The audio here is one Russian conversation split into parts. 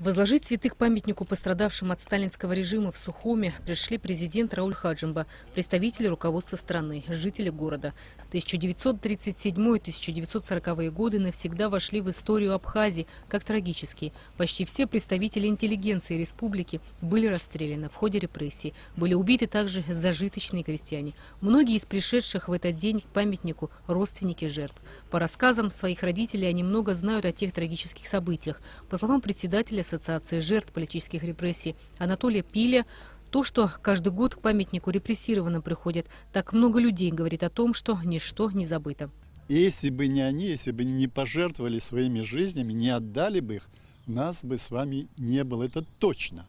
Возложить цветы к памятнику пострадавшим от сталинского режима в Сухуми пришли президент Рауль Хаджимба, представители руководства страны, жители города. 1937-1940-е годы навсегда вошли в историю Абхазии как трагические. Почти все представители интеллигенции республики были расстреляны в ходе репрессий. Были убиты также зажиточные крестьяне. Многие из пришедших в этот день к памятнику – родственники жертв. По рассказам своих родителей они много знают о тех трагических событиях. По словам председателя Ассоциации жертв политических репрессий Анатолия Пиля, то, что каждый год к памятнику репрессированным приходят так много людей, говорит о том, что ничто не забыто. Если бы не они, если бы не пожертвовали своими жизнями, не отдали бы их, нас бы с вами не было, это точно.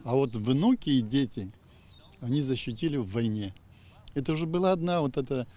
А вот внуки и дети, они защитили в войне. Это уже была одна вот эта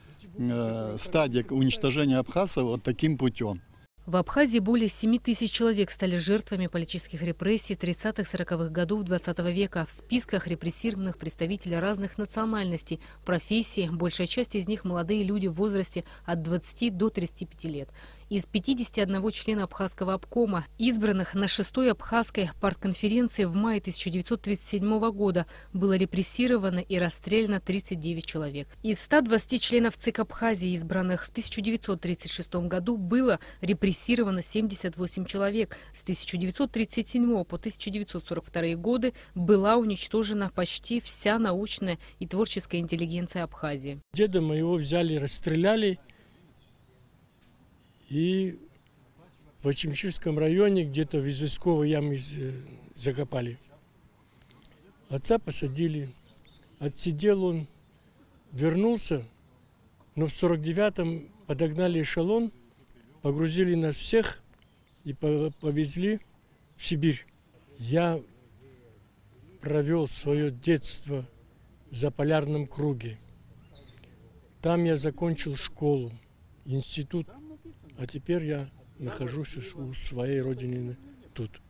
стадия уничтожения абхазцев вот таким путем. В Абхазии более 7 тысяч человек стали жертвами политических репрессий 30-40-х годов 20 века. В списках репрессированных представители разных национальностей, профессий. Большая часть из них – молодые люди в возрасте от 20 до 35 лет. Из 51 члена Абхазского обкома, избранных на 6-й Абхазской партконференции в мае 1937 года, было репрессировано и расстреляно 39 человек. Из 120 членов ЦИК Абхазии, избранных в 1936 году, было репрессировано 78 человек. С 1937 по 1942 годы была уничтожена почти вся научная и творческая интеллигенция Абхазии. Деда моего взяли, расстреляли. И в Ачимчирском районе, где-то в известковой яме закопали. Отца посадили. Отсидел он, вернулся, но в 49-м подогнали эшелон, погрузили нас всех и повезли в Сибирь. Я провел свое детство в Заполярном круге. Там я закончил школу, институт. А теперь я нахожусь у своей родины тут.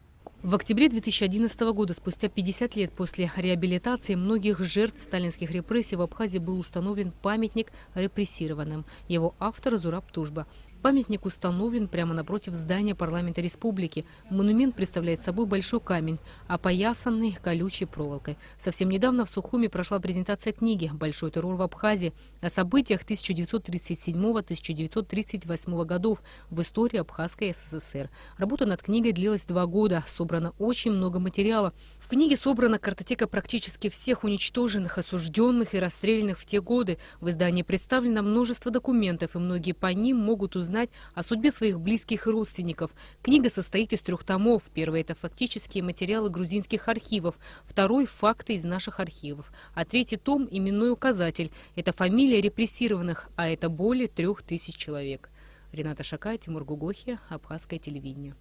В октябре 2011 года, спустя 50 лет после реабилитации многих жертв сталинских репрессий, в Абхазии был установлен памятник репрессированным. Его автор Зураб Тужба. Памятник установлен прямо напротив здания парламента республики. Монумент представляет собой большой камень, опоясанный колючей проволокой. Совсем недавно в Сухуми прошла презентация книги «Большой террор в Абхазии» о событиях 1937-1938 годов в истории Абхазской СССР. Работа над книгой длилась 2 года. Собрано очень много материала. В книге собрана картотека практически всех уничтоженных, осужденных и расстрелянных в те годы. В издании представлено множество документов, и многие по ним могут узнать о судьбе своих близких и родственников. Книга состоит из 3 томов. Первый – это фактические материалы грузинских архивов. Второй – факты из наших архивов. А 3-й том – именной указатель. Это фамилия репрессированных, а это более 3000 человек. Рената Шакай, Тимур Гугохи, Абхазское телевидение.